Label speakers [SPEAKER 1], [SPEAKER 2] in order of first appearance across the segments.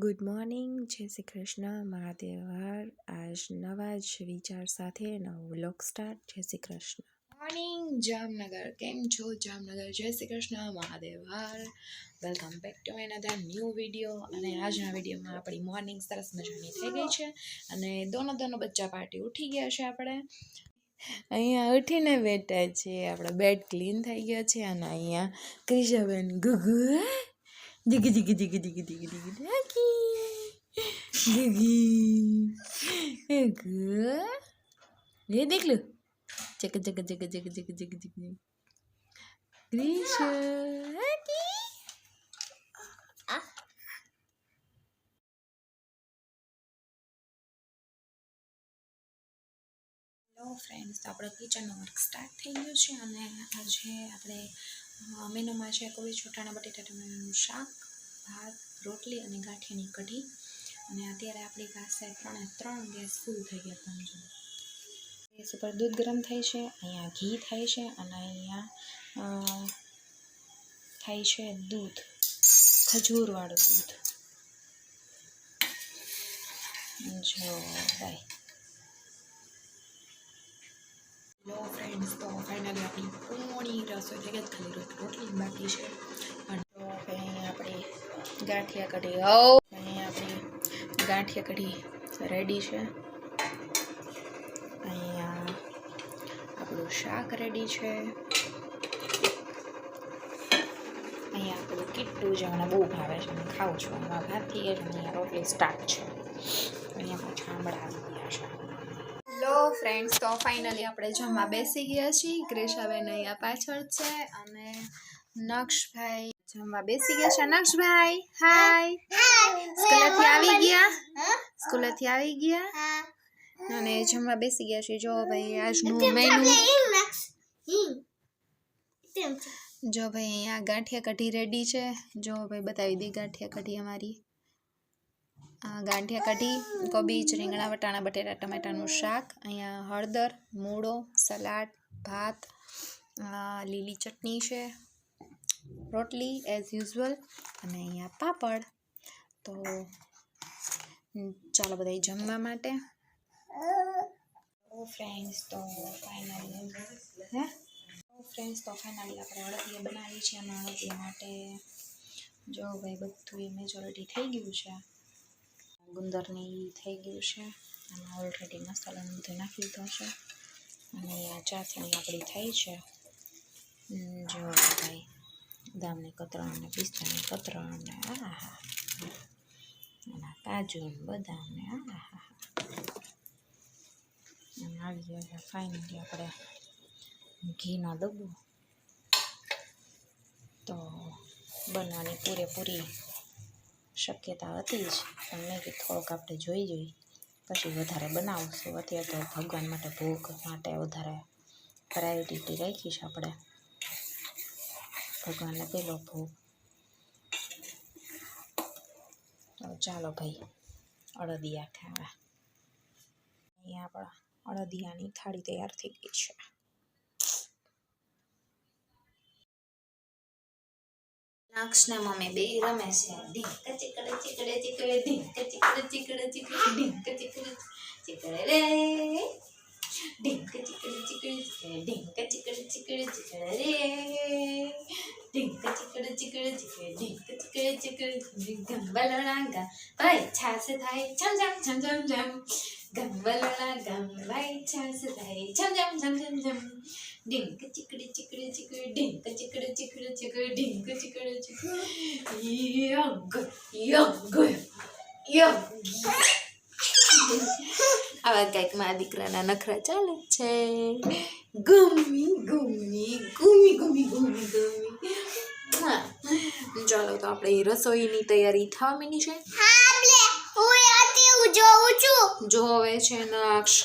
[SPEAKER 1] Good morning, જય શ્રી કૃષ્ણ, મહાદેવ હર. આજ નવા જ વિચાર સાથે નવો વ્લોગ સ્ટાર્ટ. જય શ્રી કૃષ્ણ. મોર્નિંગ જામનગર, કેમ છો જામનગર? જય શ્રી કૃષ્ણ, મહાદેવ હર. Welcome back to another new video. અને આજના વિડીયોમાં આપણી મોર્નિંગ સરસ મજાની થઈ ગઈ છે અને દોનો બચ્ચા પાર્ટી ઉઠી ગયા છે. આપણે અહીંયા ઉઠીને બેઠા છીએ, આપણો બેડ ક્લીન થઈ ગયો છે અને અહીંયા ક્રિશાબેન ગુગુ જીગી જીગી જીગી જીગી જીગી જીગી જીગી જીગી ये देख लो जग जग जग जग जग जग जग क्रिशा હેલો ફ્રેન્ડ્સ, આપણો કિચનનો વર્ક સ્ટાર્ટ થઈ ગયો છે અને આજે આપણે મેનુમાં છે કોબી છોટાણા બટેટા ટમેટાનું શાક, ભાત, રોટલી અને ગાંઠિયાની કઢી. અને અત્યારે આપણી પાસે ત્રણ ગેસ ફૂલ થઈ ગયા. તમે જો ગેસ ઉપર દૂધ ગરમ થાય છે, અહીંયા ઘી થાય છે અને અહીંયા થાય છે દૂધ, ખજૂરવાળું દૂધ. જો ભાઈ લો ફ્રેન્ડ્સ, તો ફાઇનલી આપણી પૂરી રસોઈ થઈ ગઈ. ખાલી રોટલી બાકી છે. અને તો અહીં આપણી ગાંઠિયા કઢી અહીં આપણી ગાંઠિયા કઢી રેડી છે. અહીંયા આપણું શાક રેડી છે. અહીંયા આપણું કીટું જે મને બહુ ભાવે છે, હું ખાઉં છું. એમાં ભાત થઈ ગયા છે. અહીંયા રોટલી સ્ટાર્ટ છે. અહીંયા પાછા આંબળા આવી ગયા છે. લો ફ્રેન્ડ્સ, તો ફાઇનલી આપણે જમવા બેસી ગયા છીએ. ક્રિશાબેન અહીંયા પાછળ છે અને નક્ષભાઈ જમવા બેસી ગયા છે. નક્ષભાઈ હાય, સ્કૂલેથી આવી ગયા અને જમવા બેસી ગયા છે. જો ભાઈ આજનું મેનુ, જો ભાઈ અહીંયા ગાંઠિયા કઢી રેડી છે. જો ભાઈ બતાવી દી ગાંઠિયા કઢી અમારી. ગાંઠિયા કઢી, કોબીજ, રીંગણા, વટાણા, બટેટા, ટમેટાનું શાક, અહીંયા હળદર, મૂળો, સલાડ, ભાત, લીલી ચટણી છે, રોટલી એઝ યુઝ્યુઅલ અને અહીંયા પાપડ. તો ચાલો બધા જમવા માટે. ફ્રેન્ડ્સ તો ફાઇનલી આપણે અડદિયા બનાવી છે અને અડદિયા માટે જો ભાઈ બધું એ મેજોરિટી થઈ ગયું છે. ગુંદરની થઈ ગયું છે અને ઓલરેડી મસાલાનું બધું નાખી દીધો છે. અને આ ચાસણી આપણી થઈ છે. જો ભાઈ બદામને કતરણ ને પિસ્તાની કતરણ ને આહા, અને કાજુ ને બદામ ને આહા. અને આવી ગયો છે ફાઇનલી આપણે ઘીનો ડબ્બો. તો બનવાની પૂરેપૂરી શક્યતા હતી જ, પણ મેં કે થોડોક આપણે જોઈ પછી વધારે બનાવશું. અત્યારે તો ભગવાન માટે ભોગ માટે વધારે પ્રાયોરિટી રાખી છે આપણે. ભગવાનને પહેલો ભોગ. તો ચાલો ભાઈ અડદિયા ખાવા. અહીંયા આપણા અડદિયાની થાળી તૈયાર થઈ ગઈ છે. નક્ષ ને મમ્મી બે રમે છે. ઢીંક ચીકડે ચીકડે ચીકડે ઢીંક ચીકડે ચીકડે ચીકડે ઢીંક ચીકડે ચીકડે રે ઢીંક ચીકડે ચીકડે ઢીંક ચીકડે ચીકડે ચીકડે રે ઢીંક ચીકડે ચીકડે ચીકડે ઢીંક ચીકડે ચીકડે ગંબલણા ગા ભાઈ છાસ થાય છમ છમ છમ છમ છમ ગંબલણા ગમ ભાઈ છાસ થાય છમ છમ છમ છમ છમ ઢીંક ચીકડે ચીકડે ચીકડે ઢીંક ચીકડે ચીકડે ચીકડે ઢીંક ચીકડે ચીકડે યગ યગ યગ. આવા કંઈક મારા દીકરાના નખરા ચાલે છે. ગમી ગમી ગુમી ગુમી ગુમી ગમી. હા, ચાલો તો આપણે રસોઈની તૈયારી થવા માંડી છે. જો હવે છે નક્ષ,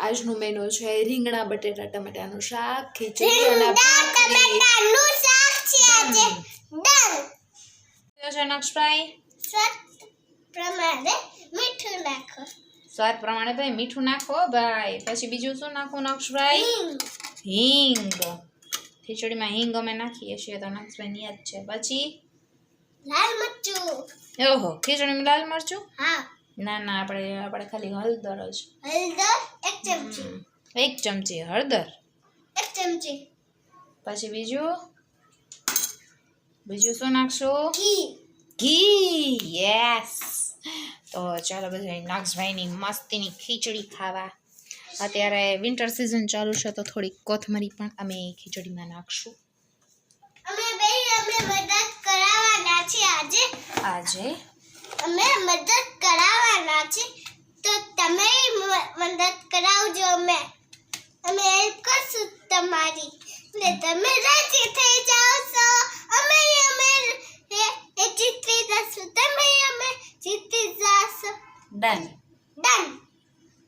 [SPEAKER 1] આજનું મેનુ છે રીંગણા બટેટા ટમેટાનું શાક, ખીચડી અને નક્ષભાઈ સ્વાદ પ્રમાણે ભાઈ મીઠું નાખો ભાઈ. પછી બીજું શું નાખો નક્ષભાઈ? હિંગ. ખીચડીમાં હિંગ અમે નાખીએ છીએ તો નક્ષભાઈ યાદ છે. પછી લાલ મરચું. ઓહો ખીચડીમાં લાલ મરચું
[SPEAKER 2] હા
[SPEAKER 1] ના ના આપણે ખાલી હળદર જ
[SPEAKER 2] હળદર 1 ચમચી
[SPEAKER 1] 1 ચમચી હળદર
[SPEAKER 2] 1 ચમચી
[SPEAKER 1] પછી બીજું શું નાખશું
[SPEAKER 2] ઘી
[SPEAKER 1] ઘી યસ તો ચાલો બધા નાક્ષભાઈની મસ્તીની ખીચડી ખાવા અત્યારે વિન્ટર સિઝન ચાલુ છે તો થોડી કોથમરી પણ અમે ખીચડીમાં નાખશું
[SPEAKER 2] અમે મદદ કરાવવાના છે આજે અમે મદદ કરાવવાના છે તો તમે મદદ કરાવજો અમે હેલ્પ કરશું તમારી ને તમે રાજી થઈ જાઓ છો અમે જીતી જશું તમે અમે જીતી જશો
[SPEAKER 1] ડન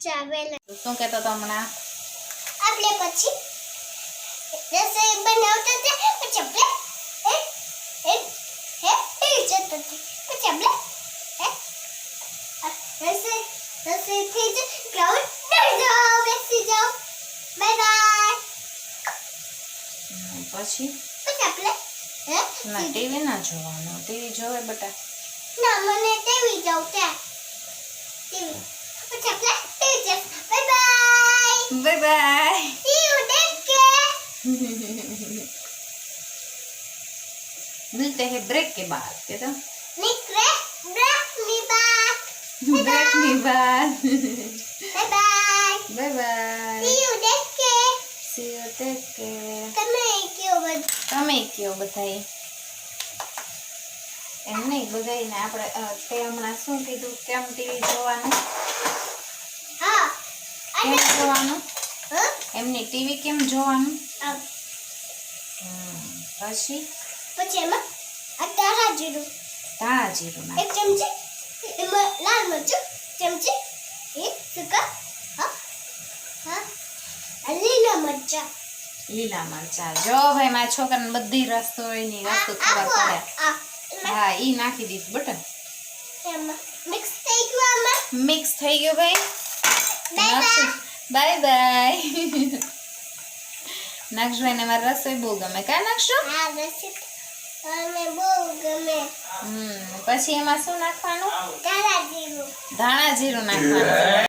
[SPEAKER 2] ચાલે
[SPEAKER 1] શું કહેતો તો હમણાં
[SPEAKER 2] આપણે પછી રસોઈ બનાવતા હતા પછી આપણે રસોઈ થઈ જાય ક્લાઉડ જાઓ બેસી જાઓ બાય બાય
[SPEAKER 1] પછી
[SPEAKER 2] આપણે
[SPEAKER 1] ના ટીવી ના જોવાનું ટીવી જોવે બેટા
[SPEAKER 2] ના મને ટીવી જોઉં ત્યાં ટીવી પછી આપણે ટીવી જોઉં bye bye
[SPEAKER 1] bye bye
[SPEAKER 2] See you next care.
[SPEAKER 1] मिलते हैं ब्रेक के बाद कहता
[SPEAKER 2] ब्रेक me back.
[SPEAKER 1] ब्रेक के बाद
[SPEAKER 2] Bye bye.
[SPEAKER 1] Bye bye
[SPEAKER 2] See you next care.
[SPEAKER 1] See you take care
[SPEAKER 2] તમે
[SPEAKER 1] તમે કયો બધાય એમ નહીં બધાયને આપણે તે હમણાં શું કીધું કેમ ટીવી જોવાનું
[SPEAKER 2] હા
[SPEAKER 1] કેમ જોવાનું
[SPEAKER 2] હા
[SPEAKER 1] એમની ટીવી કેમ જોવાનું પછી
[SPEAKER 2] એમાં આ ધાણા જીરું
[SPEAKER 1] ધાણા જીરું નાખ
[SPEAKER 2] 1 ચમચી એમાં લાલ મરચું ચમચી એ સુકા હા હા આ લીલા મરચા
[SPEAKER 1] લીલા મરચા જો ભાઈ મારા છોકરાને બધી રસોઈની વસ્તુ ખબર પડે હા ઈ નાખી દીધું બટન
[SPEAKER 2] એમાં મિક્સ થઈ ગયું આમાં
[SPEAKER 1] મિક્સ થઈ ગયો ભાઈ
[SPEAKER 2] બાય
[SPEAKER 1] બાય નાક્ષભાઈને મારી રસોઈ બહુ ગમે કા નાખશો
[SPEAKER 2] હા રસી અમે બહુ ગમે
[SPEAKER 1] પછી એમાં શું નાખવાનું
[SPEAKER 2] ધાણા જીરું
[SPEAKER 1] નાખવાનું